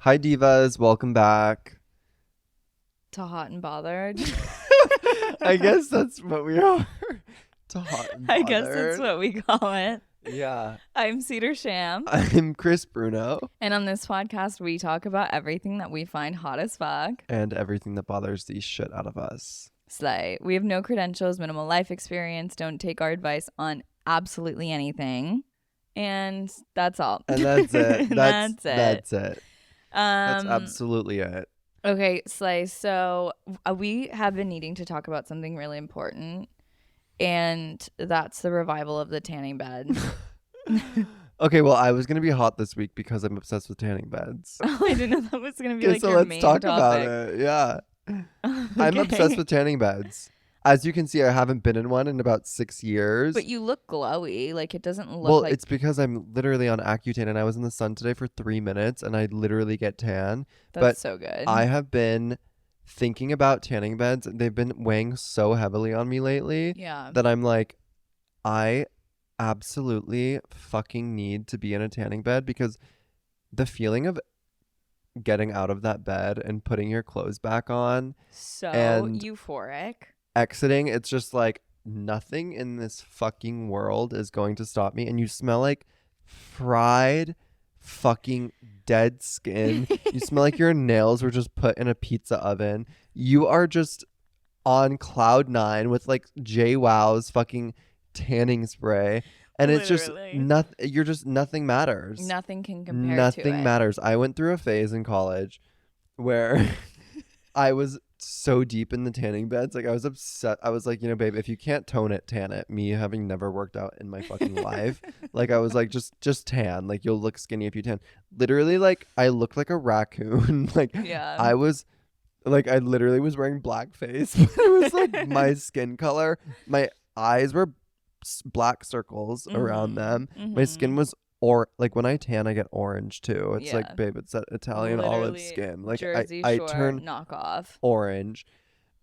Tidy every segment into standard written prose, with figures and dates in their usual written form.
Hi divas, welcome back. To Hot and Bothered. I guess that's what we are. To Hot and I guess that's Bothered. what we call it. Yeah. I'm Cedar Sham. I'm Chris Bruno. And on this podcast, we talk about everything that we find hot as fuck. And everything that bothers the shit out of us. Slay. We have no credentials, minimal life experience, don't take our advice on absolutely anything. And that's all. And that's it. That's it. That's it. That's absolutely it. Okay, Slay. So we have been needing to talk about something really important. And that's the revival of the tanning bed. Okay, well, I was going to be hot this week because I'm obsessed with tanning beds. Oh, I didn't know that was going to be Okay, like so your let's main talk topic. about it. Yeah. Okay. I'm obsessed with tanning beds. As you can see, I haven't been in one in about 6 years. But you look glowy. Like, it doesn't look Well, like... it's because I'm literally on Accutane and I was in the sun today for 3 minutes and I literally get tan. That's so good. I have been thinking about tanning beds. They've been weighing so heavily on me lately Yeah. that I'm like, I absolutely fucking need to be in a tanning bed because the feeling of getting out of that bed and putting your clothes back on, So and euphoric. exiting, it's just like nothing in this fucking world is going to stop me. And you smell like fried fucking dead skin. You smell like your nails were just put in a pizza oven. You are just on cloud nine with like JWoww's fucking tanning spray. And it's just Literally. nothing. You're just nothing matters. Nothing can compare to it. Nothing matters. I went through a phase in college where I was so deep in the tanning beds. Like, I was upset. I was like, babe, if you can't tone it, tan it. Me having never worked out in my fucking life. Like, I was like, just tan. Like, you'll look skinny if you tan. Literally, like, I looked like a raccoon. Like, Yeah. I was like, I literally was wearing blackface. But it was like my skin color. My eyes were black circles around them. My skin was like when I tan, I get orange too. It's like, babe, it's that Italian olive Literally skin. Like, Jersey I Shore turn knockoff. orange,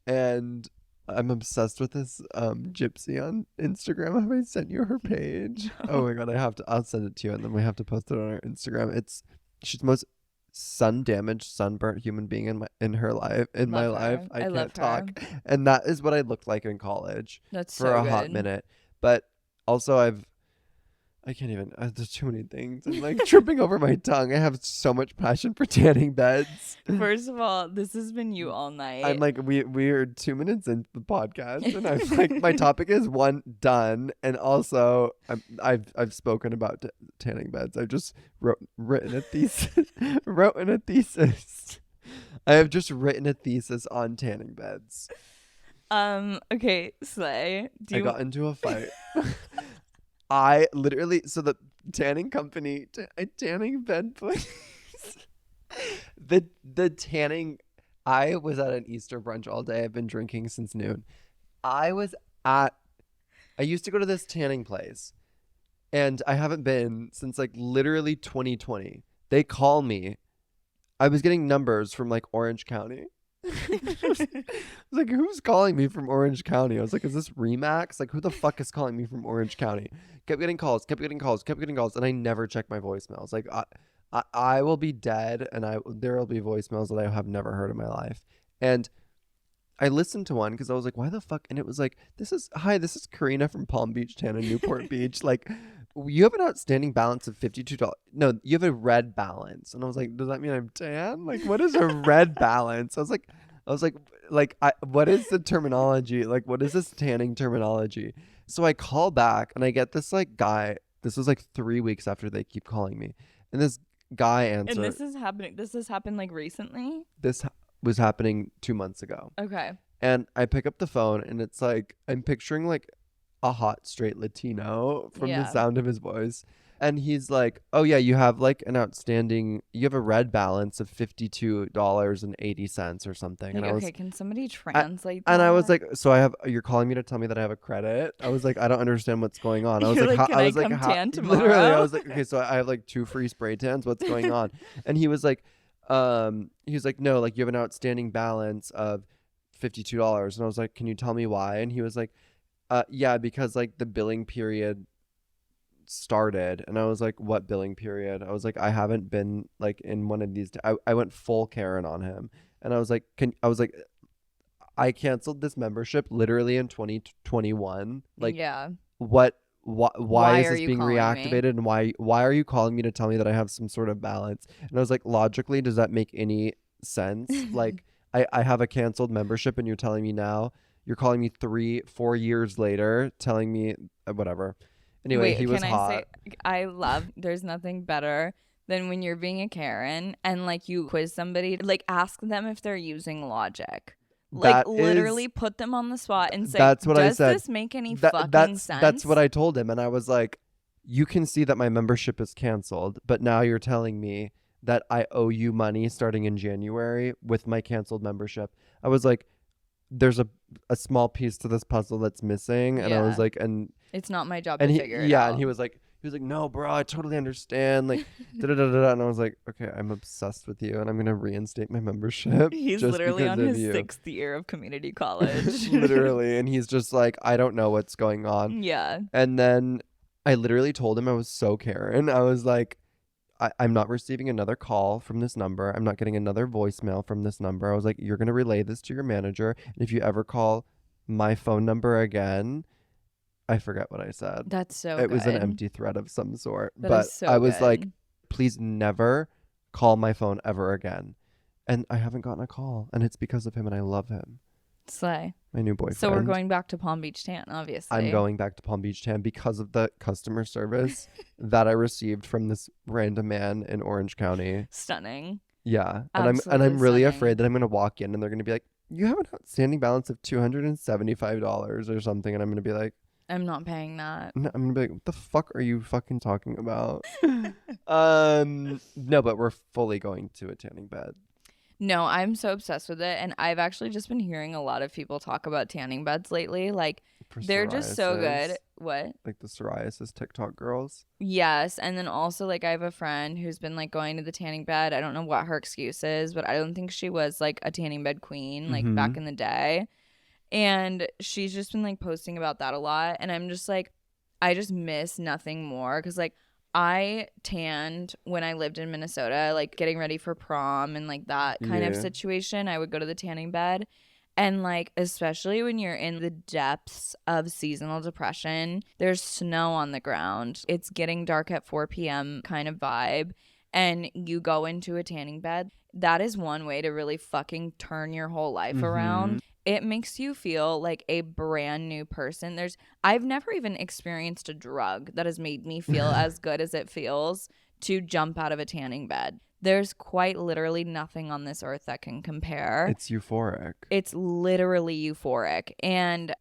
and I'm obsessed with this gypsy on Instagram. Have I sent you her page? Oh my god, I'll send it to you, and then we have to post it on our Instagram. She's the most sun damaged, sunburnt human being in her life. My life, I can't talk. And that is what I looked like in college. That's for so a good. hot minute. But also I can't even, there's too many things. I'm like tripping over my tongue. I have so much passion for tanning beds. First of all, this has been you all night. I'm like, we're 2 minutes into the podcast, and I'm like, my topic is done, and also I've spoken about tanning beds. I've just written a thesis. I have just written a thesis on tanning beds. Okay, Slay. I got into a fight. I literally, so the tanning company, a tanning bed place. the tanning, I was at an Easter brunch all day. I've been drinking since noon. I used to go to this tanning place, and I haven't been since like literally 2020. They call me. I was getting numbers from like Orange County. I was like, who's calling me from Orange County? I was like, is this Remax? Like, who the fuck is calling me from Orange County? Kept getting calls, and I never check my voicemails. Like, I will be dead, and there will be voicemails that I have never heard in my life. And I listened to one because I was like, why the fuck? And it was like, this is Karina from Palm Beach Tan in Newport Beach. Like, you have an outstanding balance of $52. No, you have a red balance. And I was like, does that mean I'm tan? Like, what is a red balance? I was like, what is the terminology? Like, what is this tanning terminology? So I call back and I get this like guy. This was like 3 weeks after they keep calling me. And this guy answered. And this has happened like recently? This was happening 2 months ago. Okay. And I pick up the phone and it's like, I'm picturing like a hot straight Latino from the sound of his voice. And he's like, oh yeah, you have a red balance of $52.80 or something. Like, and okay, can somebody translate that? And I was like, so you're calling me to tell me that I have a credit? I was like, I don't understand what's going on. I was You're like, can I come tan tomorrow? Literally, I was like, okay, so I have like 2 free spray tans. What's going on? And he was like, no, like you have an outstanding balance of $52. And I was like, can you tell me why? And he was like, yeah, because like the billing period started, and I was like, what billing period? I was like, I haven't been like in one of these. I went full Karen on him, and I was like, I canceled this membership literally in 2021. Like, Yeah. why Why is are this you being calling me? reactivated, and why are you calling me to tell me that I have some sort of balance? And I was like, logically, does that make any sense? Like, I have a canceled membership, and you're telling me now, you're calling me 3-4 years later telling me whatever. Anyway, he Wait, was can I say hot. there's nothing better than when you're being a Karen and like you quiz somebody, like ask them if they're using logic. Like That is literally put them on the spot and say, that's what I "Does said. this make any That fucking that's what sense?" I told him, and I was like, you can see that my membership is canceled, but now you're telling me that I owe you money starting in January with my canceled membership. I was like, there's a small piece to this puzzle that's missing, and I was Yeah. like, It's not my job to figure it and out. he was like, no, bro, I totally understand. Like, da da da da. And I was like, okay, I'm obsessed with you, and I'm gonna reinstate my membership He's just literally because on of his you. 6th year of community college. Literally. And he's just like, I don't know what's going on. Yeah. And then I literally told him I was so Karen. I was like, I'm not receiving another call from this number. I'm not getting another voicemail from this number. I was like, you're going to relay this to your manager. And if you ever call my phone number again, I forget what I said. That's so It was an good. empty threat of some sort. That is But so I was like, good. please never call my phone ever again. And I haven't gotten a call. And it's because of him, and I love him. Slay. My new So we're boyfriend. going back to Palm Beach Tan, I'm obviously. going back to Palm Beach Tan because of the customer service that I received from this random man in Orange County. Stunning. Yeah, and Absolutely I'm really stunning. afraid that I'm gonna walk in and they're gonna be like, "You have an outstanding balance of $275 or something," and I'm gonna be like, I'm not paying that. I'm gonna be like, "What the fuck are you fucking talking about?" No, but we're fully going to a tanning bed. No, I'm so obsessed with it. And I've actually just been hearing a lot of people talk about tanning beds lately. Like, For they're just so good. psoriasis, What? like the psoriasis TikTok girls. Yes. And then also, like, I have a friend who's been, like, going to the tanning bed. I don't know what her excuse is, but I don't think she was, like, a tanning bed queen, like, Mm-hmm. back in the day. And she's just been, like, posting about that a lot. And I'm just like, I just miss nothing more. Cause, like, I tanned when I lived in Minnesota, like getting ready for prom and like that kind of Yeah. situation. I would go to the tanning bed. And like, especially when you're in the depths of seasonal depression, there's snow on the ground. It's getting dark at 4 p.m. kind of vibe. And you go into a tanning bed. That is one way to really fucking turn your whole life Mm-hmm. around. It makes you feel like a brand new person. I've never even experienced a drug that has made me feel as good as it feels to jump out of a tanning bed. There's quite literally nothing on this earth that can compare. It's euphoric. It's literally euphoric. And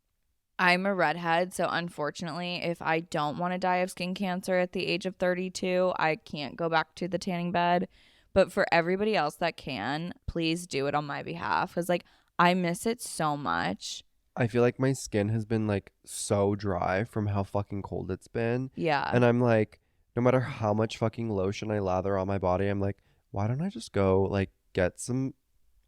I'm a redhead, so unfortunately, if I don't want to die of skin cancer at the age of 32, I can't go back to the tanning bed. But for everybody else that can, please do it on my behalf. Because, like, I miss it so much. I feel like my skin has been like so dry from how fucking cold it's been. Yeah. And I'm like, no matter how much fucking lotion I lather on my body, I'm like, why don't I just go like get some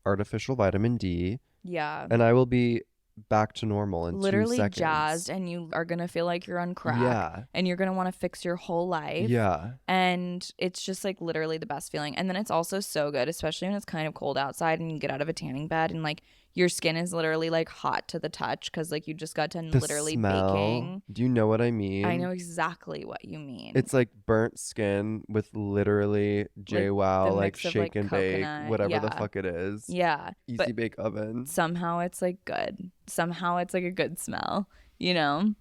artificial vitamin D Yeah. and I will be back to normal in 2 Literally seconds. jazzed, and you are going to feel like you're on crack. Yeah. And you're going to want to fix your whole life. Yeah. And it's just like literally the best feeling. And then it's also so good, especially when it's kind of cold outside and you get out of a tanning bed and like your skin is literally like hot to the touch because like you just got done The literally smell. baking. Do you know what I mean? I know exactly what you mean. It's like burnt skin with literally JWoww, the like mix of, shake like, and bake, coconut. whatever the Yeah. fuck it is. Yeah. Easy But bake oven. somehow it's like good. Somehow it's like a good smell, you know?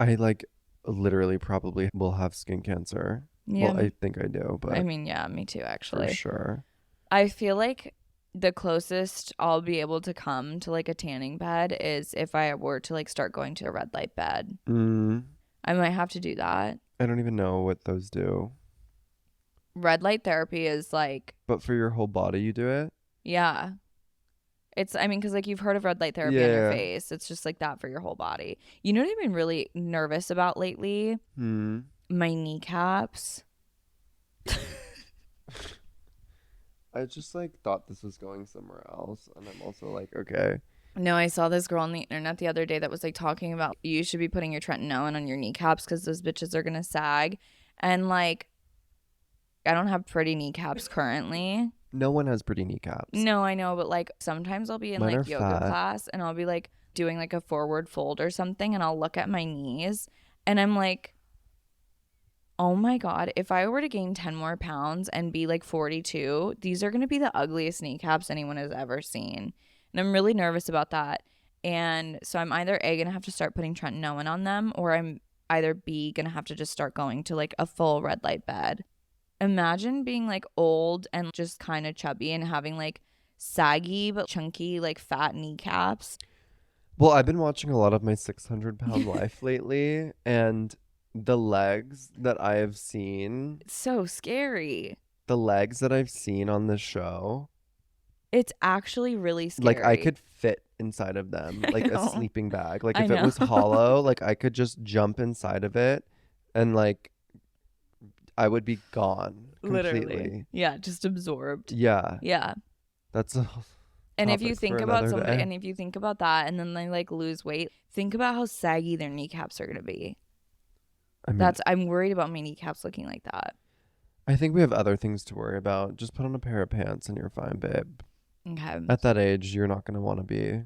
I like literally probably will have skin cancer. Yeah. Well, I think I do, but I mean, yeah, me too, for actually. sure. I feel like the closest I'll be able to come to like a tanning bed is if I were to like start going to a red light bed. I might have to do that. I don't even know what those do. Red light therapy is like, But for your whole body, you do it? yeah. I mean, because like you've heard of red light therapy on your Yeah. face. It's just like that for your whole body. You know what I've been really nervous about lately? My kneecaps. I just like thought this was going somewhere else, and I'm also like, okay. No, I saw this girl on the internet the other day that was like talking about you should be putting your tretinoin on your kneecaps because those bitches are gonna sag. And like, I don't have pretty kneecaps currently. No one has pretty kneecaps. No, I know, but like sometimes I'll be in Mine are like yoga fat. class and I'll be like doing like a forward fold or something and I'll look at my knees and I'm like, oh my God, if I were to gain 10 more pounds and be like 42, these are going to be the ugliest kneecaps anyone has ever seen. And I'm really nervous about that. And so I'm either A, going to have to start putting tretinoin on them, or I'm either B, going to have to just start going to like a full red light bed. Imagine being like old and just kind of chubby and having like saggy but chunky, like fat kneecaps. Well, I've been watching a lot of my 600-pound life lately, and the legs that I have seen, It's so scary. the legs that I've seen on the show, It's actually really scary. like I could fit inside of them, I like a know. sleeping bag. Like I if it was know. hollow, like I could just jump inside of it and like I would be gone completely. Literally. Yeah, just absorbed. Yeah, Yeah. that's a And if you topic think for about another somebody day. and if you think about that and then they like lose weight, think about how saggy their kneecaps are going to be. I mean, I'm worried about my kneecaps looking like that. I think we have other things to worry about. Just put on a pair of pants and you're fine, babe. Okay. At that age, you're not going to want to be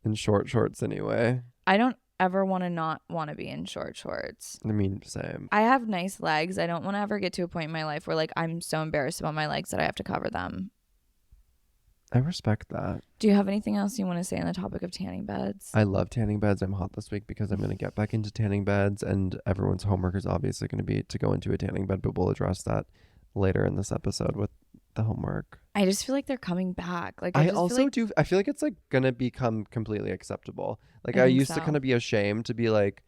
in short shorts anyway. I don't ever want to not want to be in short shorts. I mean, same. I have nice legs. I don't want to ever get to a point in my life where like I'm so embarrassed about my legs that I have to cover them. I respect that. Do you have anything else you want to say on the topic of tanning beds? I love tanning beds. I'm hot this week because I'm going to get back into tanning beds, and everyone's homework is obviously going to be to go into a tanning bed, but we'll address that later in this episode with the homework. I just feel like they're coming back. Like I just also feel like, do. I feel like it's like going to become completely acceptable. Like I I think used to so. kind of be ashamed to be like,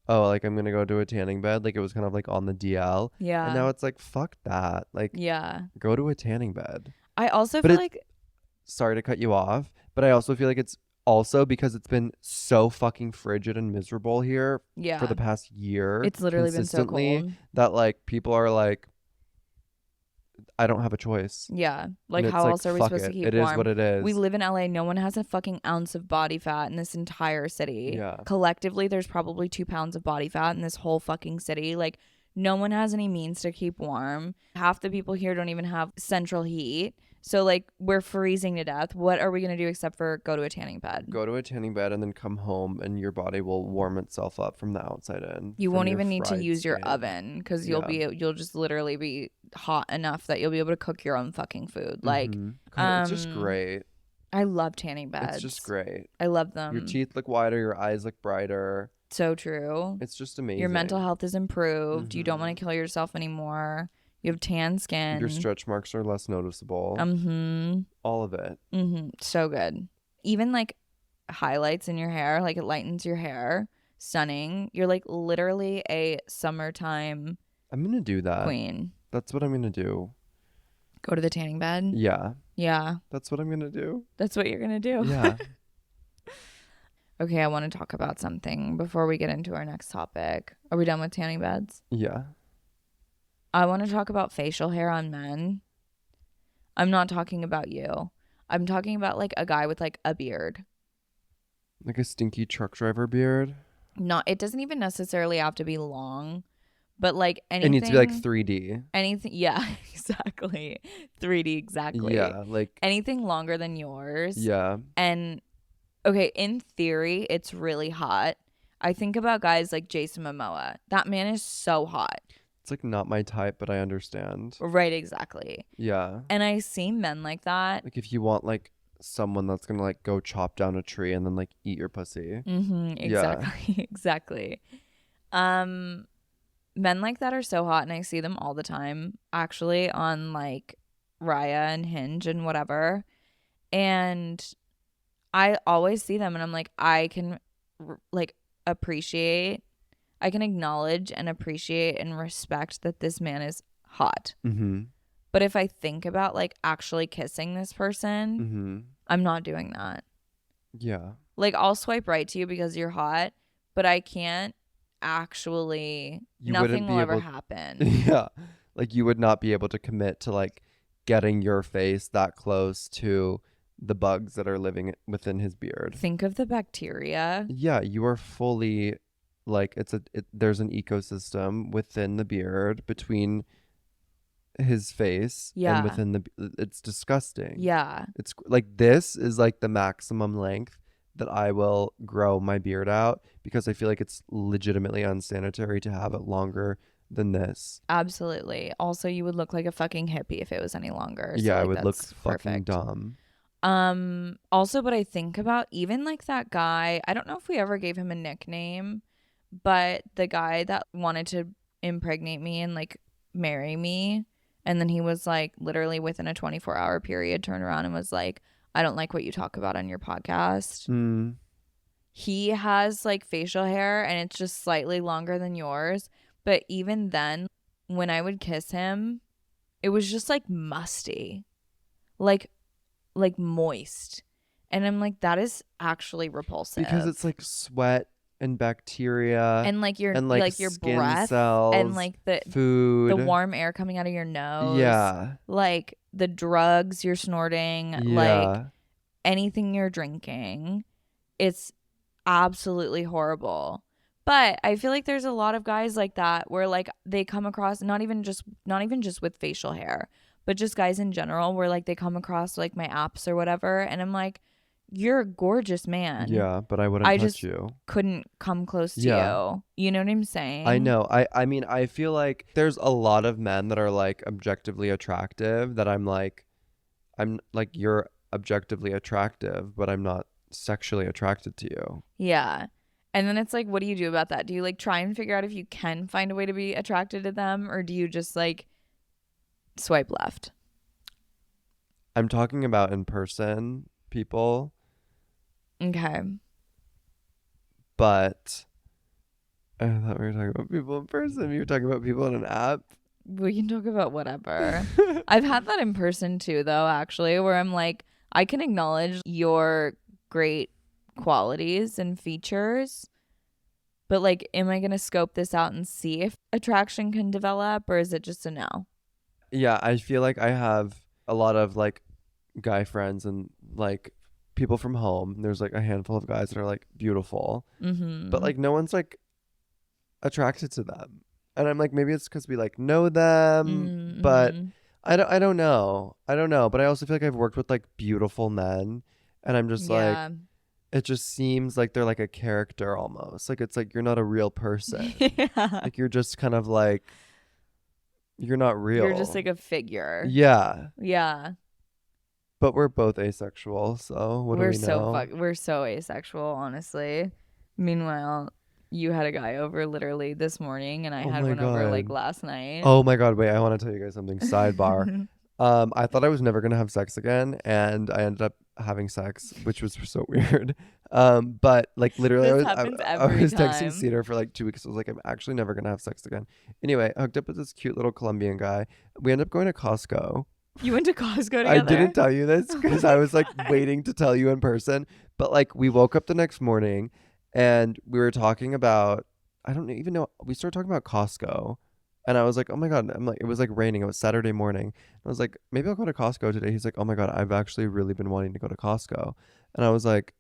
oh, like I'm going to go to a tanning bed. Like it was kind of like on the DL. yeah. And now it's like, fuck that. Like Yeah. go to a tanning bed. I also But feel it's like sorry to cut you off, but I also feel like it's also because it's been so fucking frigid and miserable here yeah. for the past year. It's literally been so consistently, cold. that like people are like, I don't have a choice. Yeah. Like And how it's else are we fuck supposed it. to keep It warm? is what it is. We live in LA. No one has a fucking ounce of body fat in this entire city. Yeah. Collectively, there's probably 2 pounds of body fat in this whole fucking city. Like, no one has any means to keep warm. Half the people here don't even have central heat. So, like, we're freezing to death. What are we going to do except for go to a tanning bed? Go to a tanning bed and then come home, and your body will warm itself up from the outside in. You from won't your even need to fried use your skin. oven because Yeah. you'll just literally be hot enough that you'll be able to cook your own fucking food. Like, Mhm. God, it's just um, great. I love tanning beds. It's just great. I love them. Your teeth look whiter, your eyes look brighter. So true. It's just amazing. Your mental health is improved. You don't want Mhm. to kill yourself anymore. You have tan skin. Your stretch marks are less noticeable. All of it. So good. Even like highlights in your hair, like it lightens your hair. Stunning. You're like literally a summertime I'm gonna do that. queen. That's what I'm gonna do. Go to the tanning bed. Yeah, Yeah, that's what I'm gonna do. that's what you're gonna do. Yeah. Okay, I want to talk about something before we get into our next topic. Are we done with tanning beds? Yeah. I want to talk about facial hair on men. I'm not talking about you. I'm talking about like a guy with like a beard. Like a stinky truck driver beard. Not it doesn't even necessarily have to be long, but like It anything needs to be like 3D. anything yeah, exactly. 3D exactly. Yeah, like Anything longer than yours. yeah. And okay, in theory, it's really hot. I think about guys like Jason Momoa. That man is so hot. It's like not my type, but I understand. Right, exactly. Yeah. And I see men like that. Like if you want like someone that's gonna like go chop down a tree and then like eat your pussy. Exactly. Exactly. Men like that are so hot and I see them all the time actually on like Raya and Hinge and whatever. And I always see them and I'm like, I can like appreciate, I can acknowledge and appreciate and respect that this man is hot. Mm-hmm. But if I think about like actually kissing this person, Mm-hmm. I'm not doing that. Yeah. Like I'll swipe right to you because you're hot, but I can't actually, You nothing wouldn't be will ever able- happen. Yeah. Like you would not be able to commit to like getting your face that close to the bugs that are living within his beard. Think of the bacteria. Yeah, you are fully like there's an ecosystem within the beard between his face and Yeah. within it's disgusting. Yeah. It's like this is like the maximum length that I will grow my beard out because I feel like it's legitimately unsanitary to have it longer than this. Absolutely. Also, you would look like a fucking hippie if it was any longer. So Yeah, I like would look that's fucking perfect. dumb. Also, but I think about even like that guy, I don't know if we ever gave him a nickname, but the guy that wanted to impregnate me and like marry me, and then he was like literally within a 24-hour period turned around and was like, I don't like what you talk about on your podcast. Mm. He has like facial hair and it's just slightly longer than yours, but even then when I would kiss him, it was just like musty. Like moist. And I'm like, that is actually Because repulsive. it's like sweat and bacteria And and like your skin breath and cells, like the food. warm air coming out of your nose, Yeah. like the drugs you're snorting, like Yeah. anything you're drinking. It's absolutely horrible. But I feel like there's a lot of guys like that where like they come across not even just with facial hair, but just guys in general where like they come across like my apps or whatever and I'm like, you're a gorgeous man. Yeah, but I wouldn't I touch just you. couldn't come close to Yeah. you. You know what I'm I saying? know. I mean, I feel like there's a lot of men that are like objectively attractive that I'm like you're objectively attractive, but I'm not sexually attracted to you. Yeah. And then it's like, what do you do about that? Do you like try and figure out if you can find a way to be attracted to them or do you just like swipe left? I'm talking about in person people, Okay. but I thought we were talking about people in person. You were talking about people on an app. We can talk about whatever. I've had that in person too, though, actually, where I'm like, I can acknowledge your great qualities and features, but like, am I going to scope this out and see if attraction can develop or is it just a no? Yeah, I feel like I have a lot of like guy friends and like people from home. There's like a handful of guys that are like beautiful, but Mm-hmm. like no one's like attracted to them. And I'm like, maybe it's because we like know them, but Mm-hmm. I don't know. I don't know. But I also feel like I've worked with like beautiful men and I'm just like Yeah. it just seems like they're like a character almost. Like it's like you're not a real person. Yeah. Like you're just kind of like you're not You're just real. like a figure. Yeah. Yeah. But we're both asexual, so what do we know? We're so asexual, honestly. Meanwhile, you had a guy over literally this morning and I Oh had my one over like god. last night. Oh my god, wait, I want to tell you guys something. Sidebar. I thought I was never gonna have sex again, and I ended up having sex, which was so weird. But like literally, This happens I every was texting time. Cedar for like 2 weeks. I was like, I'm actually never gonna have sex again. Anyway, I hooked up with this cute little Colombian guy. We ended up going to Costco. You went to Costco I didn't together? tell you this Oh because I my was like God. waiting to tell you in person. But like we woke up the next morning and we were talking about I don't even know we started talking about Costco. And I was like, oh my God. I'm like, it was like raining. It was Saturday morning. I was like, maybe I'll go to Costco today. He's like, oh my God, I've actually really been wanting to go to Costco. And I was like,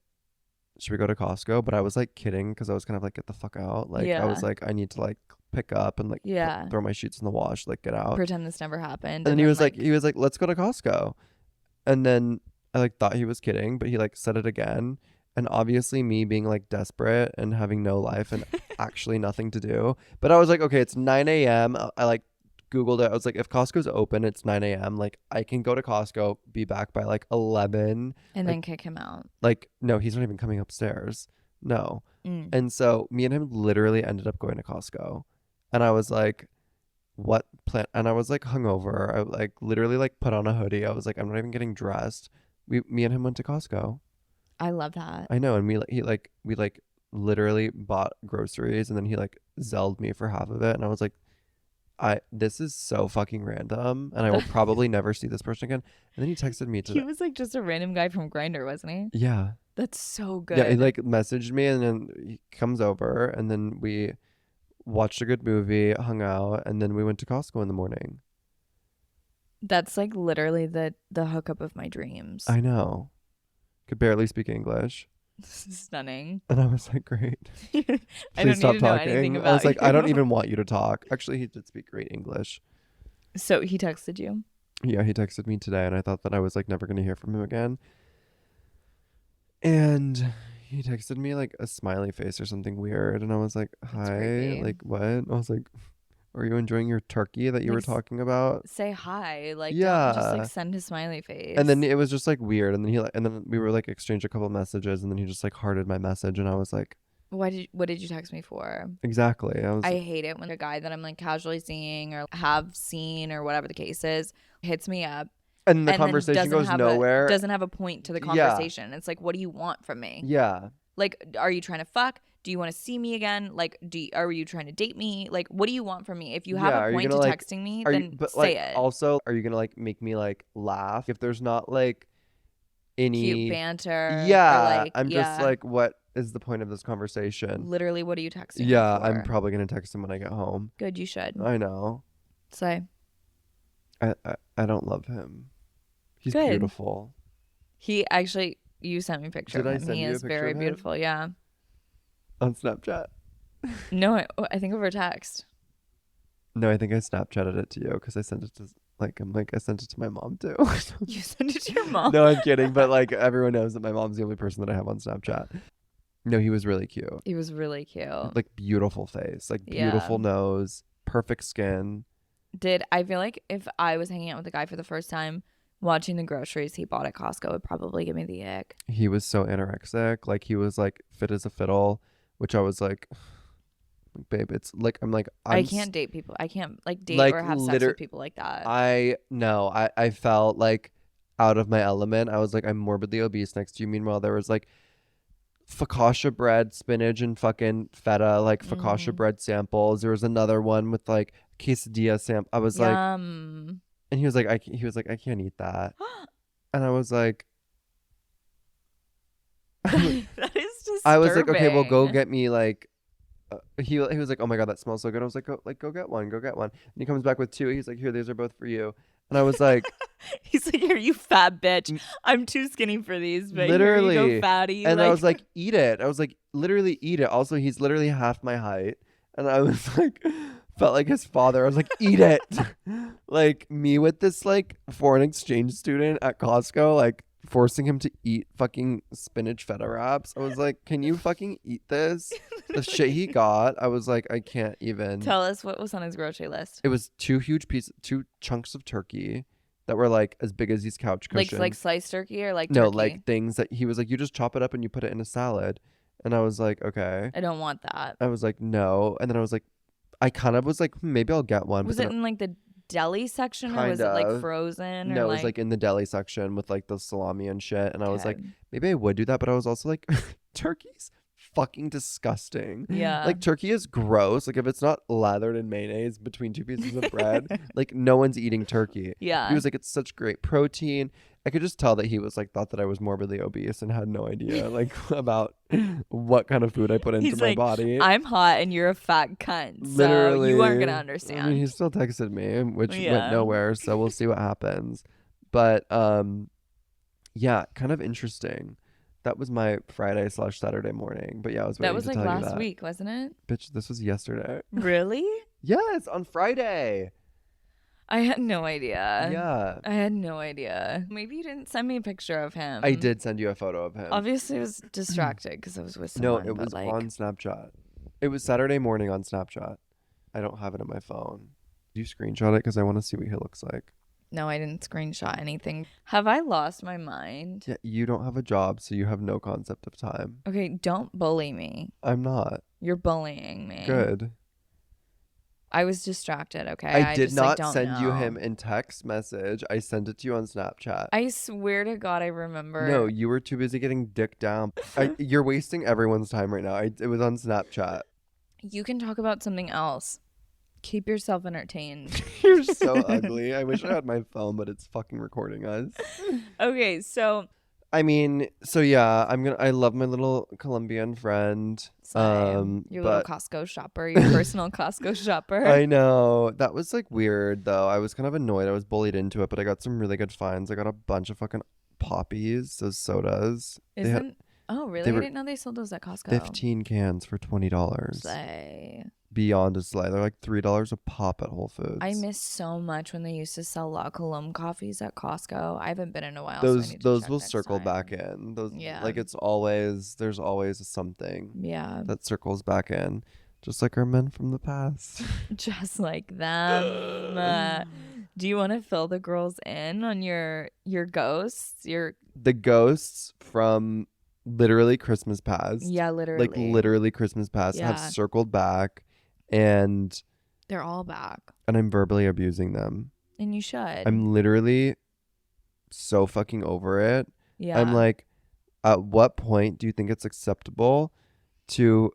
should we go to Costco? But I was like kidding because I was kind of like, get the fuck out. Like, I was Yeah. like, I need to like pick up and like Yeah. throw my sheets in the wash, like get out. Pretend this never happened And then and he then was like, like let's go to Costco. And then I like thought he was kidding, but he like said it again. And obviously me being like desperate and having no life and actually nothing to do. But I was like, okay, it's 9 a.m. I like Googled it. I was like, if Costco's open, it's 9 a.m. Like I can go to Costco, be back by like 11. and Like then kick him out. no, he's not even coming upstairs. No. Mm. And so me and him literally ended up going to Costco. And I was like, what plan? And I was like hungover. I like literally like put on a hoodie. I was like, I'm not even getting dressed. Me and him went to Costco. I love that. I know. And we like literally bought groceries and then he like zelled me for half of it. And I was like, this is so fucking random and I will probably never see this person again. And then he texted me He today. was like just a random guy from Grinder, wasn't he? Yeah. That's so Yeah. He good. like messaged me and then he comes over and then we watched a good movie, hung out, and then we went to Costco in the morning. That's like literally the hookup of my dreams. I know. Could barely speak English. Stunning. And I was like, great. I Please don't need stop to know anything talking. about I was like, I don't you. even want you to talk. Actually, he did speak great English. So he texted you? Yeah, he texted me today, and I thought that I was like never going to hear from him again. And he texted me like a smiley face or something weird. And I was like, That's hi. creepy. Like, what? I was like, are you enjoying your turkey that you were Like, talking about? Say hi. Like, don't just like Yeah. send his smiley face. And then it was just like weird. And then and then we were like exchanged a couple messages, and then he just like hearted my message. And I was like, what did you text me for? exactly. I hate it when a guy that I'm like casually seeing or have seen or whatever the case is hits me up and the and then conversation goes nowhere. doesn't have a point to the Yeah. conversation. It's like, what do you want from me? Yeah. Like, are you trying to fuck? Do you want to see me again? Like, are you trying to date me? Like, what do you want from me? If you have Yeah, are a you point to gonna, like- texting me, Are then you, but say like, it. also, are you gonna like make me like laugh if there's not like any Cute banter. Yeah, Or like, I'm just yeah. like, what is the point of this conversation? Literally, what are you texting Yeah, me for? I'm probably gonna text him when I get home. Good, you should. I know. Say. I don't love him. He's Good. beautiful. He actually, you sent me a picture Did I of him. send He you a is picture very of him? beautiful. Yeah. On Snapchat. No, I think over text. No, I think I Snapchatted it to you because I sent it to I sent it to my mom too. You sent it to your mom. No, I'm kidding. But like everyone knows that my mom's the only person that I have on Snapchat. No, he was really cute. He was really cute. Like beautiful face, like Yeah. beautiful nose, perfect skin. I feel like if I was hanging out with a guy for the first time, watching the groceries he bought at Costco would probably give me the ick. He was so anorexic. Like he was like fit as a fiddle, which I was like, babe, it's like I can't date people. I can't like date like, or have sex with people like that. I felt like out of my element. I was like, I'm morbidly obese next to you. Meanwhile, there was like focaccia bread, spinach, and fucking feta, like focaccia bread samples. There was another one with like quesadilla sample. I was like, Yum. and he was like, I can't eat that. And I was like, That is disturbing. I was like, okay, well, go get me like. He was like, oh my god, that smells so good. I was like, go get one, go get one. And he comes back with two. He's like, here, these are both for you. And I was like, he's like, here, you fat bitch. I'm too skinny for these, but literally, here you go, fatty. And I was like, eat it. I was like, literally eat it. Also, he's literally half my height, and I was like, felt like his father. I was like, eat it. Like me with this like foreign exchange student at Costco, like forcing him to eat fucking spinach feta wraps. I was like, can you fucking eat this? The shit he got, I was like, I can't even. Tell us what was on his grocery list. It was two chunks of turkey that were like as big as these couch cushions. Like sliced turkey or like no, turkey? like things that he was like, you just chop it up and you put it in a salad. And I was like, okay. I don't want that. I was like, no. And then I was like, I kind of was like, maybe I'll get one. Was but it then in like the deli section or was it like frozen? No, or it was like in the deli section with like the salami and shit. And I was like, maybe I would do that. But I was also like, turkey's fucking disgusting. Yeah. Like turkey is gross. Like if it's not lathered in mayonnaise between two pieces of bread, like no one's eating turkey. Yeah. He was like, it's such great protein. I could just tell that he was like thought that I was morbidly obese and had no idea like about what kind of food I put into He's my like, body. I'm hot and you're a fat cunt. So Literally, you aren't gonna understand. I mean, he still texted me, which went Yeah. nowhere. So we'll see what happens. But yeah, kind of interesting. That was my Friday/Saturday morning. But yeah, I was waiting That was to like tell you last that. week, wasn't it? Bitch, this was yesterday. Really? Yes, on Friday. I had no idea. Yeah. I had no idea. Maybe you didn't send me a picture of him. I did send you a photo of him. Obviously, I was distracted because I was with No, someone. it was like, on Snapchat. It was Saturday morning on Snapchat. I don't have it on my phone. Do you screenshot it? Because I want to see what he looks like. No, I didn't screenshot anything. Have I lost my mind? Yeah, you don't have a job, so you have no concept of time. Okay, don't bully me. I'm not. You're bullying me. Good. I was distracted, okay? I did just, not don't send you know. him in text message. I sent it to you on Snapchat. I swear to God, I remember. No, you were too busy getting dick down. You're wasting everyone's time right now. It was on Snapchat. You can talk about something else. Keep yourself entertained. You're so ugly. I wish I had my phone, but it's fucking recording us. Okay, so I mean, so yeah, I love my little Colombian friend. same. Your little but Costco shopper, your personal Costco shopper. I know. That was like weird though. I was kind of annoyed. I was bullied into it, but I got some really good finds. I got a bunch of fucking poppies, those sodas. Oh, They really? I were didn't know they sold those at Costco. 15 cans for $20. Slay. Beyond a slay. They're like $3 a pop at Whole I Foods. miss so much when they used to sell La Colombe coffees at Costco. I haven't been in a while, so I Those need to those check will next circle time. back in. Those Yeah. like there's always something Yeah. that circles back in, just like our men from the past. Just like them. Do you want to fill the girls in on your ghosts? The ghosts from literally Christmas past, Yeah, like literally. literally Christmas past, have Yeah. circled back, and They're all back. I'm verbally abusing them. And you should. I'm literally so fucking over it. Yeah. I'm like, at what point do you think it's acceptable to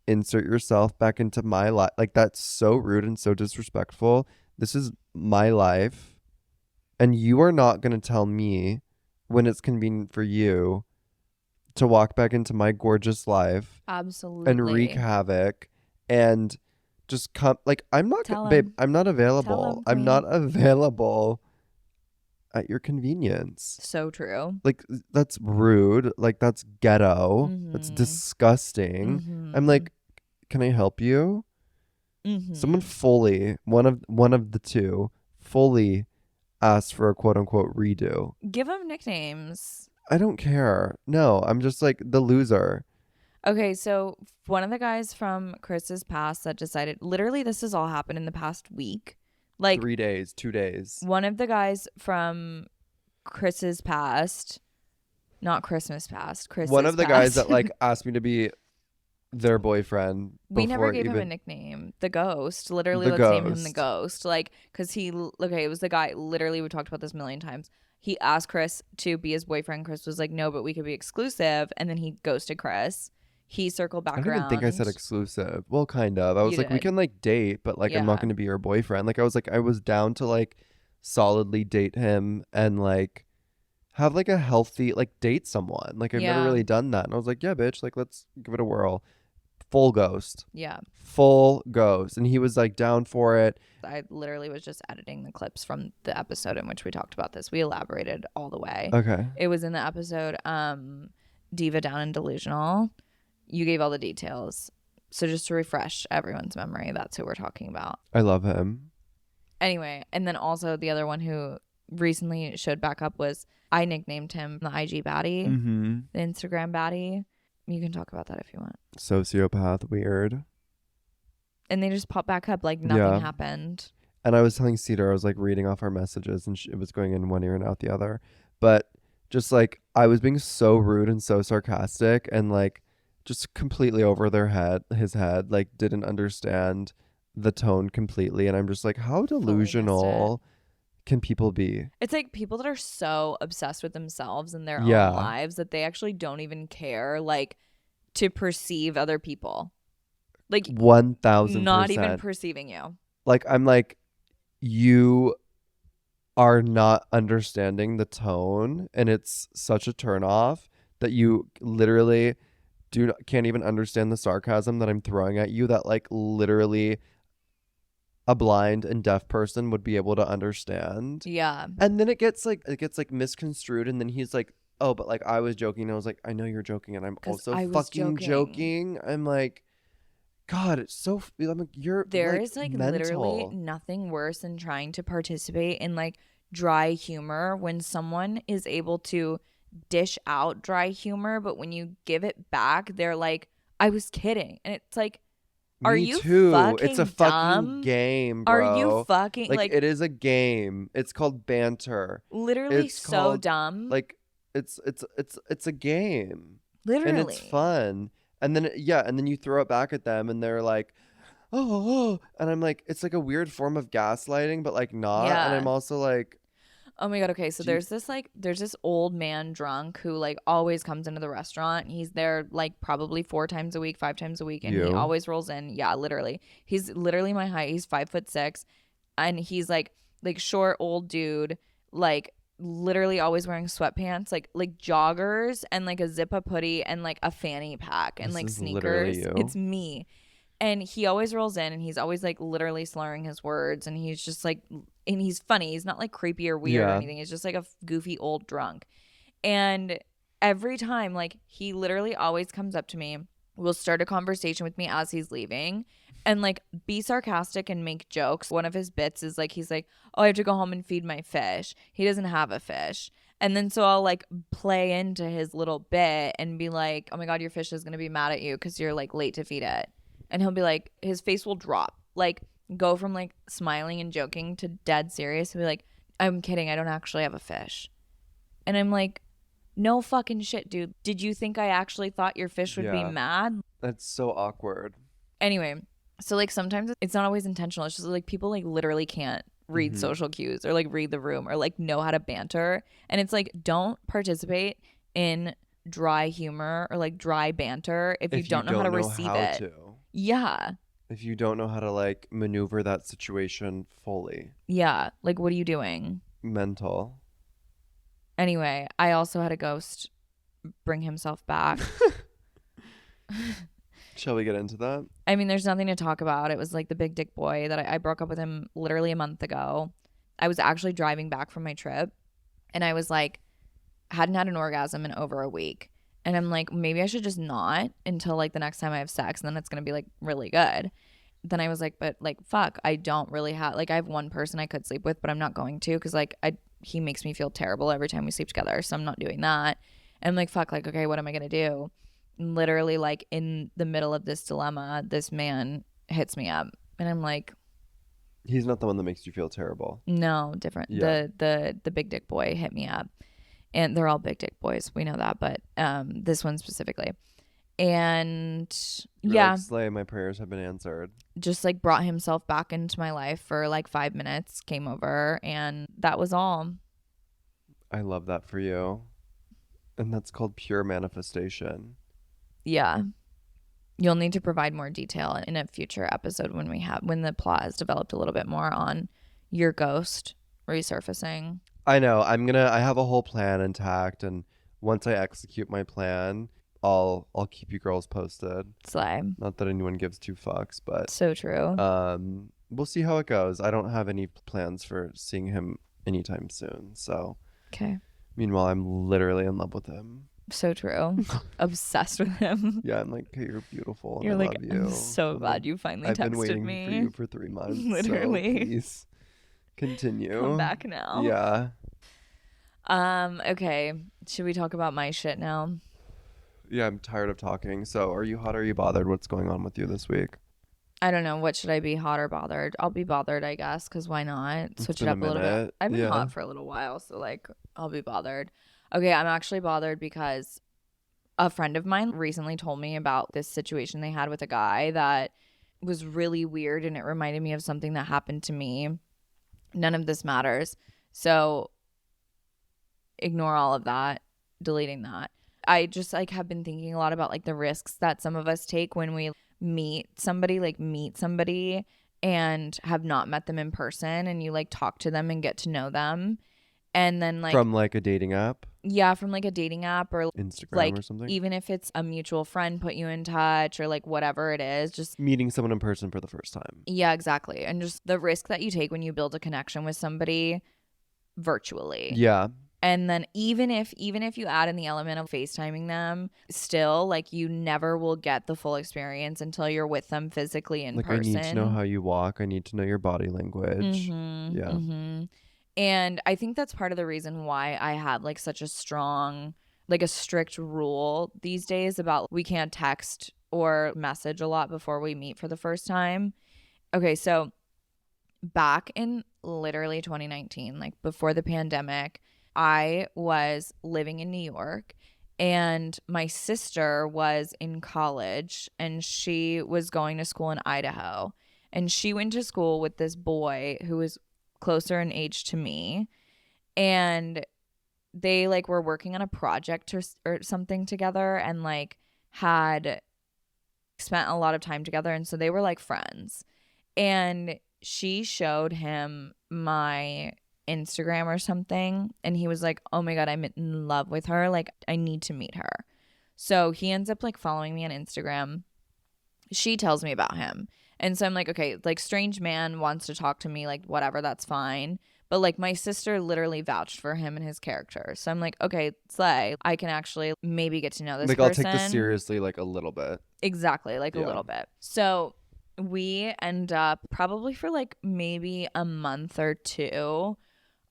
insert yourself back into my life? Like, that's so rude and so disrespectful. This is my life, and you are not going to tell me when it's convenient for you to walk back into my gorgeous life Absolutely. and wreak havoc and just come. Like, I'm not, Tell babe, him. I'm not available. Tell him, I'm queen. not available at your convenience. So true. Like, that's rude. Like, that's ghetto. That's Mhm. disgusting. Mhm. I'm like, can I help you? Mhm. Someone fully, one of the two, fully asked for a quote unquote redo. Give them nicknames. I don't care. No, I'm just like the loser. Okay, so one of the guys from Chris's past that decided, literally, this has all happened in the past week. Like 3 days, 2 days. one of the guys from Chris's past, not Christmas past, Chris's One of the guys past. that like asked me to be their boyfriend. We never before gave him a even nickname. The ghost. Literally, The let's name him the ghost. ghost. Like, because okay, it was the guy. Literally, we talked about this a million times. He asked Chris to be his boyfriend. Chris was like, no, but we could be exclusive. And then he ghosted Chris. He circled back I don't around. even think I said exclusive. Well, kind of. I was You like, we did. can like date, but like I'm Yeah. not going to be your boyfriend. Like I was like, I was down to like solidly date him and like have like a healthy like date someone. Like I've never Yeah. really done that. And I was like, yeah, bitch, like let's give it a whirl. Full ghost. Yeah. Full ghost. And he was like down for it. I literally was just editing the clips from the episode in which we talked about this. We elaborated all the way. Okay. It was in the episode Diva Down and Delusional. You gave all the details. So just to refresh everyone's memory, that's who we're talking about. I love him. Anyway, and then also the other one who recently showed back up was, I nicknamed him the IG baddie, Mm-hmm. the Instagram baddie. You can talk about that if you want. Sociopath, weird. And they just pop back up like nothing Yeah. happened. And I was telling Cedar, I was like reading off our messages and it was going in one ear and out the other. But just like, I was being so rude and so sarcastic and like just completely over his head, like didn't understand the tone completely. And I'm just like, how missed delusional can people be? It's like people that are so obsessed with themselves and their Yeah. own lives that they actually don't even care like to perceive other people. Like 1000%. not even perceiving you. Like, I'm like, you are not understanding the tone, and it's such a turnoff that you literally can't even understand the sarcasm that I'm throwing at you, that like literally a blind and deaf person would be able to understand. Yeah. And then it gets like misconstrued, and then he's like, oh, but like I was joking. And I was like, I know you're joking, and I'm 'Cause also I was fucking joking. joking. I'm like, God, it's so I'm like, you're There is like literally mental. nothing worse than trying to participate in like dry humor when someone is able to dish out dry humor, but when you give it back, they're like, I was kidding. And it's like, are Me you too. fucking It's a fucking dumb? game, bro. Are you fucking like it is a game. It's called banter. literally it's so called, dumb? Like it's a game. Literally. And it's fun. And then and then you throw it back at them and they're like, oh, and I'm like, it's like a weird form of gaslighting, but like not. And Yeah. I'm also like, Oh my God. Okay. So Do you- there's this old man drunk who like always comes into the restaurant. He's there like probably 4 times a week, 5 times a week. And he You? always rolls in. Yeah, literally. He's literally my height. He's 5'6". And he's like short old dude, like literally always wearing sweatpants, like joggers and like a zip up hoodie and like a fanny pack and This like is literally sneakers. you. It's me. And he always rolls in and he's always like literally slurring his words and he's just like, and he's funny. He's not like creepy or weird or Yeah. anything. He's just like a goofy old drunk. And every time, like, he literally always comes up to me, will start a conversation with me as he's leaving and like be sarcastic and make jokes. One of his bits is like, he's like, oh, I have to go home and feed my fish. He doesn't have a fish. And then so I'll like play into his little bit and be like, oh my God, your fish is going to be mad at you because you're like late to feed it. And he'll be like, his face will drop, like go from like smiling and joking to dead serious. He'll be like, I'm kidding. I don't actually have a fish. And I'm like, no fucking shit, dude. Did you think I actually thought your fish would be Yeah. mad? That's so awkward. Anyway, so like sometimes it's not always intentional. It's just like people like literally can't read Mhm. social cues or like read the room or like know how to banter. And it's like, don't participate in dry humor or like dry banter if you don't know how to receive it. Yeah. If you don't know how to like maneuver that situation fully. Yeah. Like, what are you doing? Mental. Anyway, I also had a ghost bring himself back. Shall we get into that? I mean, there's nothing to talk about. It was like the big dick boy that I broke up with him literally a month ago. I was actually driving back from my trip and I was like, hadn't had an orgasm in over a week. And I'm like, maybe I should just not until like the next time I have sex. And then it's going to be like really good. Then I was like, but like, fuck, I don't really have, like, I have one person I could sleep with, but I'm not going to because like he makes me feel terrible every time we sleep together. So I'm not doing that. And I'm like, fuck, like, okay, what am I going to do? Literally like in the middle of this dilemma, this man hits me up and I'm like, he's not the one that makes you feel terrible. no, different. Yeah. The big dick boy hit me up and they're all big dick boys, we know that, but this one specifically. And yeah, like, slay, my prayers have been answered. just like brought himself back into my life for like 5 minutes, came over, and that was all. I love that for you. And that's called pure manifestation. Yeah. You'll need to provide more detail in a future episode when the plot has developed a little bit more on your ghost resurfacing. I know. I have a whole plan intact, and once I execute my plan, I'll keep you girls posted. Slay. Not that anyone gives two fucks, but So true. we'll see how it goes. I don't have any plans for seeing him anytime soon. So Okay. meanwhile, I'm literally in love with him. So true. Obsessed with him. Yeah, I'm like, hey, you're beautiful. And You're I like, love you. I'm so And, glad like, you finally I've texted been waiting me. for you for 3 months. Literally. So please continue. Come back now. Yeah. Okay. Should we talk about my shit now? Yeah, I'm tired of talking. So are you hot or are you bothered? What's going on with you this week? I don't know. What should I be, hot or bothered? I'll be bothered, I guess, because why not? Switch it been a up a little bit. minute. I've been Yeah. hot for a little while, so like I'll be bothered. Okay, I'm actually bothered because a friend of mine recently told me about this situation they had with a guy that was really weird and it reminded me of something that happened to me. None of this matters. So ignore all of that, deleting that. I just like have been thinking a lot about like the risks that some of us take when we meet somebody and have not met them in person and you like talk to them and get to know them. And then like From like a dating app? Yeah, from like a dating app or Instagram like or something? even if it's a mutual friend put you in touch or like whatever it is, just Meeting someone in person for the first time. yeah, exactly. And just the risk that you take when you build a connection with somebody virtually. Yeah. And then even if you add in the element of FaceTiming them, still like you never will get the full experience until you're with them physically in like person. I need to know how you walk. I need to know your body language. Mm-hmm, Yeah. Mm-hmm. And I think that's part of the reason why I have like such a strong, like a strict rule these days about we can't text or message a lot before we meet for the first time. Okay, so back in literally 2019, like before the pandemic, I was living in New York and my sister was in college and she was going to school in Idaho. And she went to school with this boy who was closer in age to me. And they like were working on a project or something together and like had spent a lot of time together. And so they were like friends. And she showed him my Instagram or something and he was like, oh my God, I'm in love with her, like I need to meet her. So he ends up like following me on Instagram. She tells me about him and so I'm like, okay, like strange man wants to talk to me, like whatever, that's fine. But like my sister literally vouched for him and his character. So I'm like, okay, slay. I can actually maybe get to know this Like, person. I'll take this seriously, like, a little bit. Exactly, like a Yeah. little bit. So we end up probably for like maybe a month or two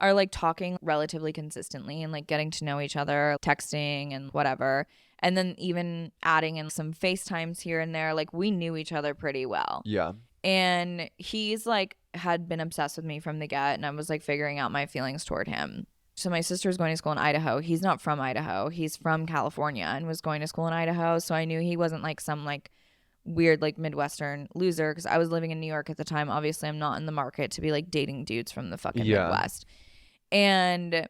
are like talking relatively consistently and like getting to know each other, texting and whatever. And then even adding in some FaceTimes here and there. Like we knew each other pretty well. Yeah. And he's like had been obsessed with me from the get, and I was like figuring out my feelings toward him. So my sister's going to school in Idaho. He's not from Idaho. He's from California and was going to school in Idaho. So I knew he wasn't like some like weird like Midwestern loser because I was living in New York at the time. Obviously, I'm not in the market to be like dating dudes from the fucking Midwest. And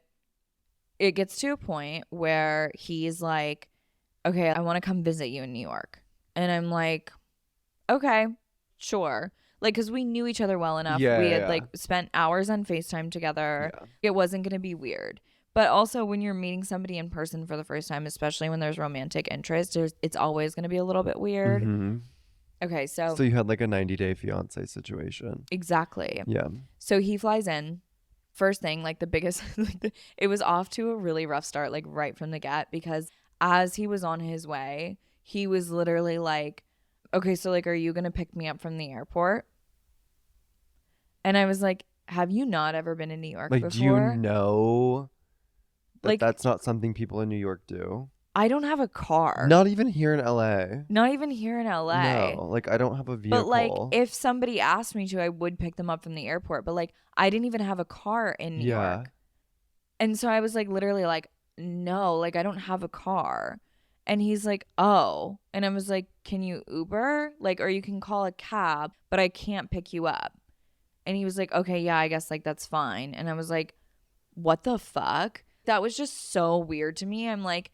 it gets to a point where he's like, okay, I want to come visit you in New York. And I'm like, okay, sure. Like, because we knew each other well enough. Yeah, We had yeah. like spent hours on FaceTime together. Yeah. It wasn't going to be weird. But also, when you're meeting somebody in person for the first time, especially when there's romantic interest, it's always going to be a little bit weird. Mm-hmm. Okay, so So you had like a 90-day fiance situation. exactly. Yeah. So he flies in. First thing, like the biggest, it was off to a really rough start, like right from the get, because as he was on his way, he was literally like, okay, so like, are you going to pick me up from the airport? And I was like, have you not ever been in New York Like, before? do you know that Like- that's not something people in New York do? I don't have a car. Not even here in LA. Not even here in LA. No, like I don't have a vehicle. But like, if somebody asked me to, I would pick them up from the airport. But like, I didn't even have a car in New York. And so I was like, literally like, no, like I don't have a car. And he's like, oh. And I was like, can you Uber? Like, or you can call a cab, but I can't pick you up. And he was like, okay, yeah, I guess like that's fine. And I was like, what the fuck? That was just so weird to me. I'm like,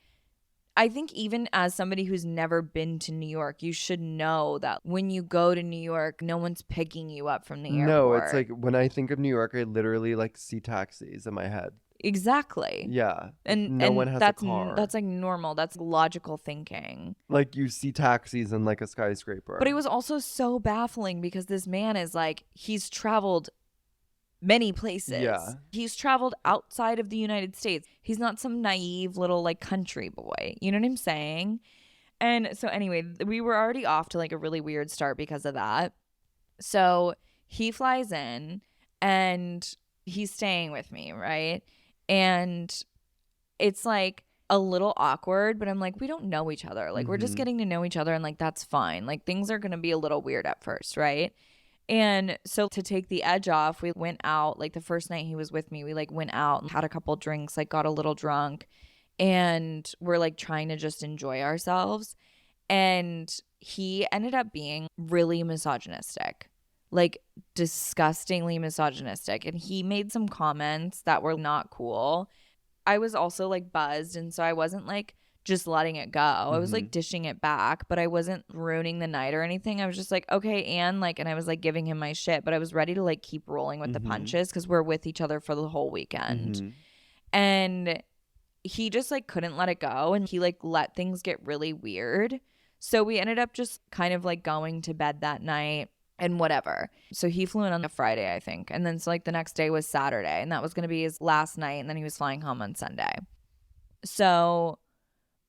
I think even as somebody who's never been to New York, you should know that when you go to New York, no one's picking you up from the airport. No, it's like when I think of New York, I literally like see taxis in my head. Exactly. Yeah. And no one has that's a car. that's like normal. That's logical thinking. Like you see taxis in like a skyscraper. But it was also so baffling because this man is like, he's traveled many places. Yeah. He's traveled outside of the United States. He's not some naive little like country boy. You know what I'm saying? And so anyway, we were already off to like a really weird start because of that. So he flies in and he's staying with me, right? And it's like a little awkward, but I'm like, we don't know each other. Like, we're just getting to know each other, and like, that's fine. Like, things are going to be a little weird at first, right? And so to take the edge off, we went out. Like, the first night he was with me, we like went out and had a couple drinks, like, got a little drunk, and we're like trying to just enjoy ourselves. And he ended up being really misogynistic, like disgustingly misogynistic. And he made some comments that were not cool. I was also like buzzed. And so I wasn't like just letting it go. I was like dishing it back, but I wasn't ruining the night or anything. I was just like, okay, and like, and I was like giving him my shit, but I was ready to like keep rolling with the punches because we're with each other for the whole weekend. And he just like couldn't let it go. And he like let things get really weird. So we ended up just kind of like going to bed that night. And whatever. So he flew in on a Friday, I think. And then so like the next day was Saturday. And that was going to be his last night. And then he was flying home on Sunday. So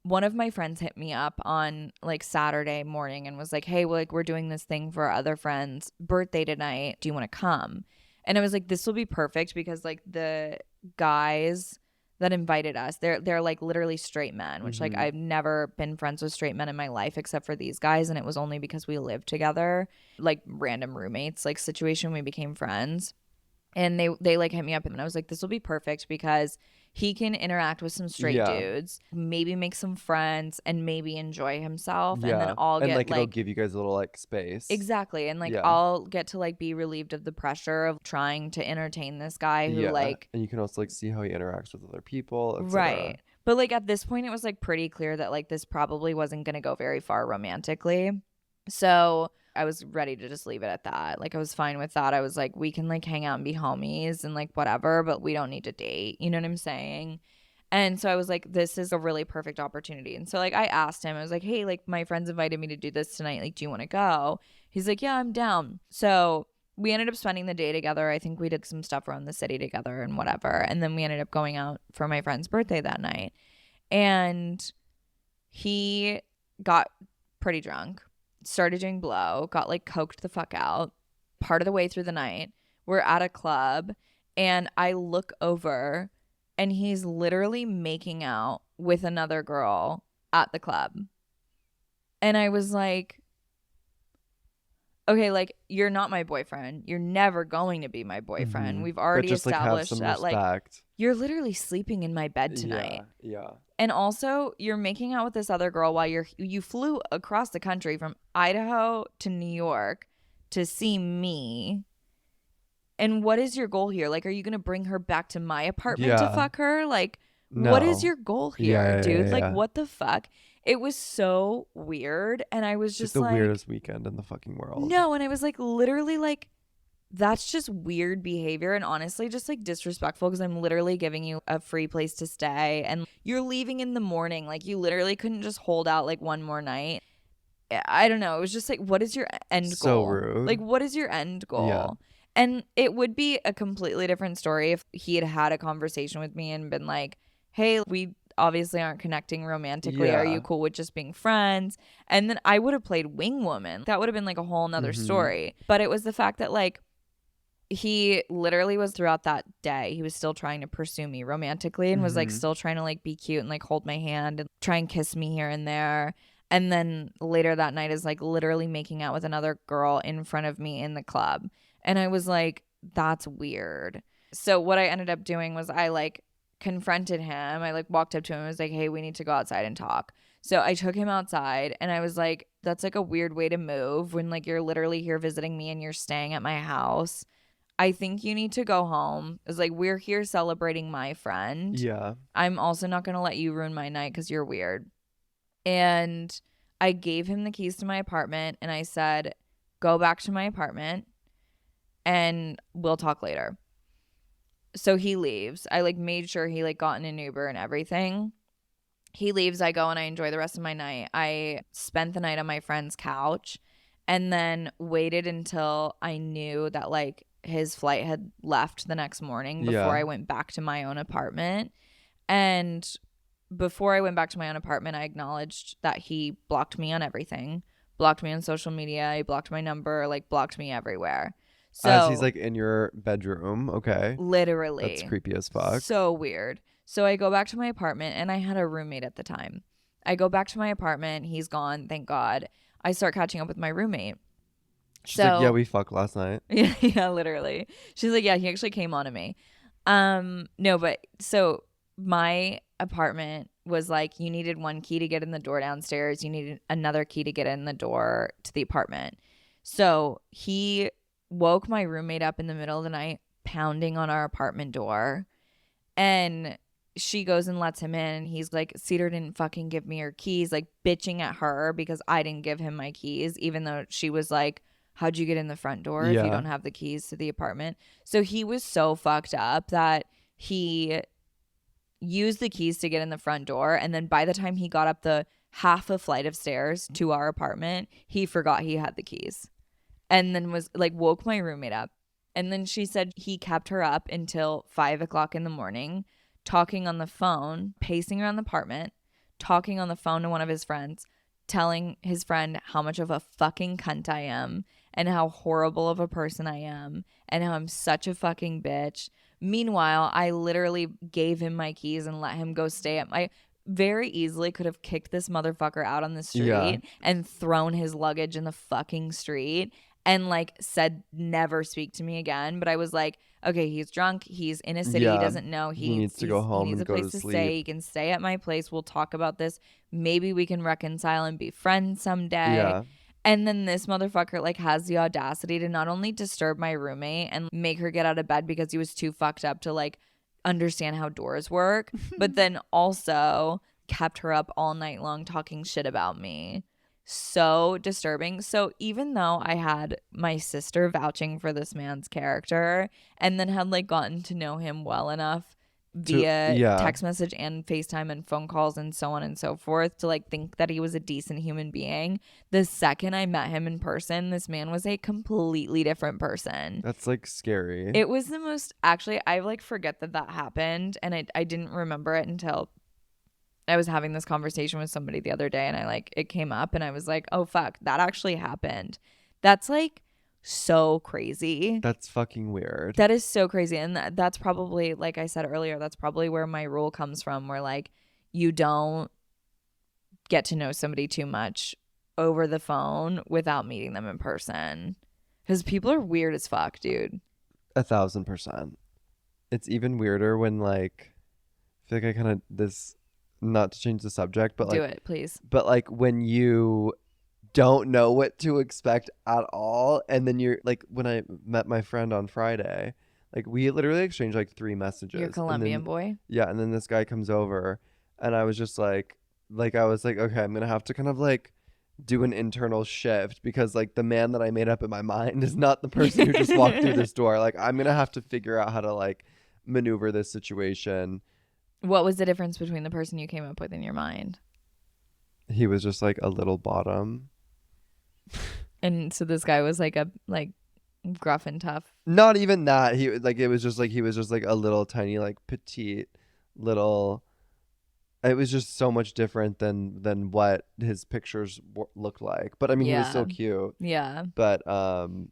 one of my friends hit me up on like Saturday morning and was like, hey, well, like we're doing this thing for our other friend's birthday tonight. Do you want to come? And I was like, this will be perfect because like the guys that invited us, they're like literally straight men, which like I've never been friends with straight men in my life except for these guys, and it was only because we lived together, like random roommates like situation, we became friends. And they like hit me up and I was like, this will be perfect because he can interact with some straight dudes, maybe make some friends, and maybe enjoy himself. And then I'll get like it'll give you guys a little like space. Exactly. And like I'll get to like be relieved of the pressure of trying to entertain this guy who like, and you can also like see how he interacts with other people, etc. Right. But like at this point it was like pretty clear that like this probably wasn't going to go very far romantically. So I was ready to just leave it at that. Like I was fine with that. I was like, we can like hang out and be homies and like whatever, but we don't need to date. You know what I'm saying? And so I was like, this is a really perfect opportunity. And so like I asked him, I was like, hey, like my friends invited me to do this tonight. Like, do you want to go? He's like, yeah, I'm down. So we ended up spending the day together. I think we did some stuff around the city together and whatever. And then we ended up going out for my friend's birthday that night. And he got pretty drunk, started doing blow, got like coked the fuck out. Part of the way through the night, we're at a club and I look over and he's literally making out with another girl at the club. And I was like, okay, like, you're not my boyfriend. You're never going to be my boyfriend. Mhm. We've But already just like have established some that, like, respect. you're literally sleeping in my bed tonight. Yeah. And also, you're making out with this other girl while you flew across the country from Idaho to New York to see me. And what is your goal here? Like, are you going to bring her back to my apartment to Yeah. fuck her? Like, No. what is your goal here, Yeah, dude? Like, yeah. what the fuck? It was so weird. And I was It's just like the like, weirdest weekend in the fucking world. no. And I was like, literally, like, that's just weird behavior and honestly just like disrespectful because I'm literally giving you a free place to stay and you're leaving in the morning. Like, you literally couldn't just hold out like one more night. I don't know. It was just like, what is your end goal? So rude. Like, what is your end goal? Yeah. And it would be a completely different story if he had had a conversation with me and been like, hey, we obviously aren't connecting romantically. Are Yeah. you cool with just being friends? And then I would have played wing woman. That would have been like a whole nother story. But it was the fact that like he literally was throughout that day, he was still trying to pursue me romantically and was like still trying to like be cute and like hold my hand and try and kiss me here and there. And then later that night is like literally making out with another girl in front of me in the club. And I was like, that's weird. So what I ended up doing was I like confronted him. I like walked up to him and was like, hey, we need to go outside and talk. So I took him outside and I was like, that's like a weird way to move when like you're literally here visiting me and you're staying at my house. I think you need to go home. It's like, we're here celebrating my friend. Yeah. I'm also not going to let you ruin my night because you're weird. And I gave him the keys to my apartment and I said, go back to my apartment and we'll talk later. So he leaves. I like made sure he like got in an Uber and everything. He leaves. I go and I enjoy the rest of my night. I spent the night on my friend's couch and then waited until I knew that like his flight had left the next morning before I went back to my own apartment. And before I went back to my own apartment, I acknowledged that he blocked me on everything, blocked me on social media, he blocked my number, like blocked me everywhere. So as he's like in your bedroom. Okay. literally. That's creepy as fuck. So weird. So I go back to my apartment and I had a roommate at the time. I go back to my apartment. He's gone. Thank God. I start catching up with my roommate. She's like, yeah, we fucked last night. Yeah, literally. She's like, yeah, he actually came on to me. No, but so my apartment was like, you needed one key to get in the door downstairs. You needed another key to get in the door to the apartment. So he woke my roommate up in the middle of the night, pounding on our apartment door. And she goes and lets him in. And he's like, Cedar didn't fucking give me her keys, like bitching at her because I didn't give him my keys, even though she was like, how'd you get in the front door if you don't have the keys to the apartment? So he was so fucked up that he used the keys to get in the front door. And then by the time he got up the half a flight of stairs to our apartment, he forgot he had the keys. And then was like, woke my roommate up. And then she said he kept her up until 5 o'clock in the morning, talking on the phone, pacing around the apartment, talking on the phone to one of his friends, telling his friend how much of a fucking cunt I am and how horrible of a person I am and how I'm such a fucking bitch. Meanwhile, I literally gave him my keys and let him go stay at my... Very easily could have kicked this motherfucker out on the street and thrown his luggage in the fucking street and like said never speak to me again. But I was like, okay, he's drunk, he's in a city he doesn't know, he needs to go home, he needs and a go place to to sleep. stay. He can stay at my place, we'll talk about this, maybe we can reconcile and be friends someday. And then this motherfucker like has the audacity to not only disturb my roommate and make her get out of bed because he was too fucked up to like understand how doors work, but then also kept her up all night long talking shit about me. So disturbing. So even though I had my sister vouching for this man's character and then had like gotten to know him well enough via text message and FaceTime and phone calls and so on and so forth to like think that he was a decent human being. The second I met him in person, this man was a completely different person. That's like scary. It was the most, actually, I like forget that happened, and I didn't remember it until I was having this conversation with somebody the other day, and it came up, and I was like, oh fuck, that actually happened. That's like so crazy. That's fucking weird. That is so crazy. And that's probably, like I said earlier, that's probably where my rule comes from, where like you don't get to know somebody too much over the phone without meeting them in person. Because people are weird as fuck, dude. 1,000%. It's even weirder when like, I feel like I kind of, this, not to change the subject, but like, do it, please. But like when you don't know what to expect at all, and then you're like, when I met my friend on Friday, like we literally exchanged like 3 messages. Your Colombian boy? Yeah, and then this guy comes over, and I was just like I was like, okay, I'm gonna have to kind of like do an internal shift, because like the man that I made up in my mind is not the person who just walked through this door. Like I'm gonna have to figure out how to like maneuver this situation. What was the difference between the person you came up with in your mind? He was just like a little bottom. And so this guy was like a gruff and tough. Not even that. He like, it was just like, he was just like a little tiny, like petite little. It was just so much different than what his pictures looked like. But I mean, he was still cute. Yeah. But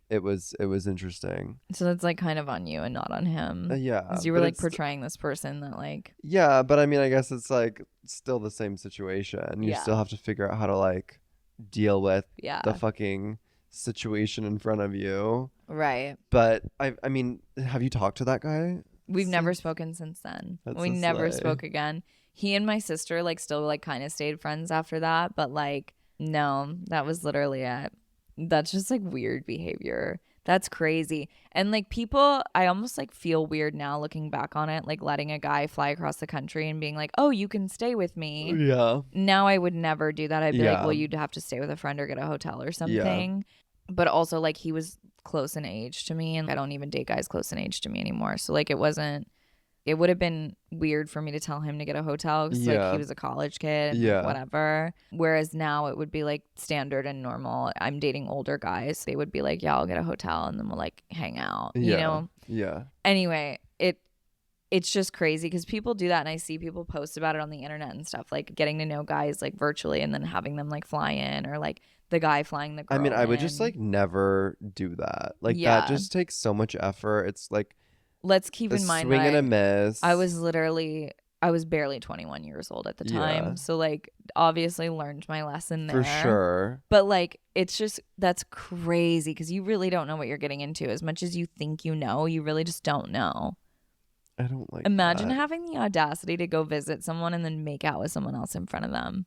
it was interesting. So that's like kind of on you and not on him. Yeah. Because you were like portraying this person that like. Yeah, but I mean, I guess it's like still the same situation. You still have to figure out how to like deal with the fucking situation in front of you. Right. But I mean, have you talked to that guy? We've never spoken since then. We never spoke again. He and my sister like still like kind of stayed friends after that, but like no, that was literally it. That's just like weird behavior. That's crazy. And like people, I almost like feel weird now looking back on it, like letting a guy fly across the country and being like, oh, you can stay with me. Yeah. Now I would never do that. I'd be like, well, you'd have to stay with a friend or get a hotel or something. Yeah. But also like he was close in age to me, and I don't even date guys close in age to me anymore. So like it would have been weird for me to tell him to get a hotel because like he was a college kid and whatever. Whereas now it would be like standard and normal. I'm dating older guys. They would be like, yeah, I'll get a hotel and then we'll like hang out, you know? Yeah. Anyway, it's just crazy because people do that, and I see people post about it on the internet and stuff, like getting to know guys like virtually and then having them like fly in, or like the guy flying the girl. I mean, I would just like never do that. Like that just takes so much effort. It's like, let's keep in mind swing and a miss. I was barely 21 years old at the time. Yeah. So like obviously learned my lesson there. For sure. But like it's just, that's crazy because you really don't know what you're getting into. As much as you think you know, you really just don't know. I don't like Imagine having the audacity to go visit someone and then make out with someone else in front of them.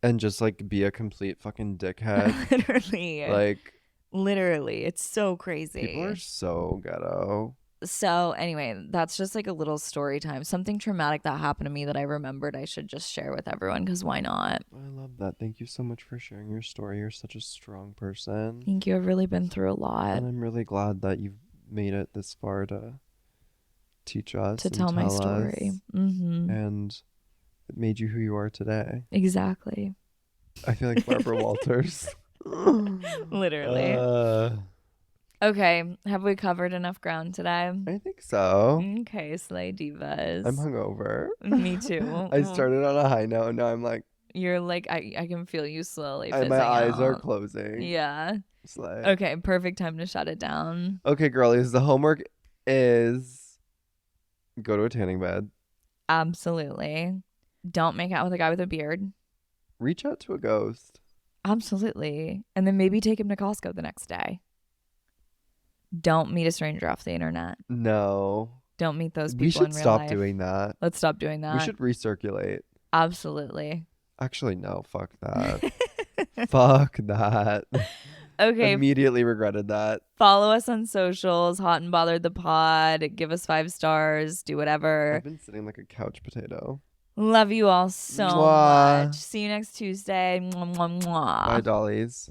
And just like be a complete fucking dickhead. Literally. Like. Literally. It's so crazy. People are so ghetto. So anyway, that's just like a little story time. Something traumatic that happened to me that I remembered I should just share with everyone, because why not? I love that. Thank you so much for sharing your story. You're such a strong person. Thank you. I've really been through a lot. And I'm really glad that you've made it this far to teach us. To tell my story. Mm-hmm. And it made you who you are today. Exactly. I feel like Barbara Walters. Literally. Okay, have we covered enough ground today? I think so. Okay, Slay Divas. I'm hungover. Me too. I started on a high note, and now I'm like... You're like, I can feel you slowly fizzing my eyes out. are closing. Yeah. Slay. Okay, perfect time to shut it down. Okay, girlies, the homework is go to a tanning bed. Absolutely. Don't make out with a guy with a beard. Reach out to a ghost. Absolutely. And then maybe take him to Costco the next day. Don't meet a stranger off the internet. No. Don't meet those people in real life. We should stop doing that. Let's stop doing that. We should recirculate. Absolutely. Actually, no. Fuck that. Fuck that. Okay. Immediately regretted that. Follow us on socials. Hot and Bothered the Pod. Give us 5 stars. Do whatever. I've been sitting like a couch potato. Love you all so much. See you next Tuesday. Mwah, mwah, mwah. Bye, dollies.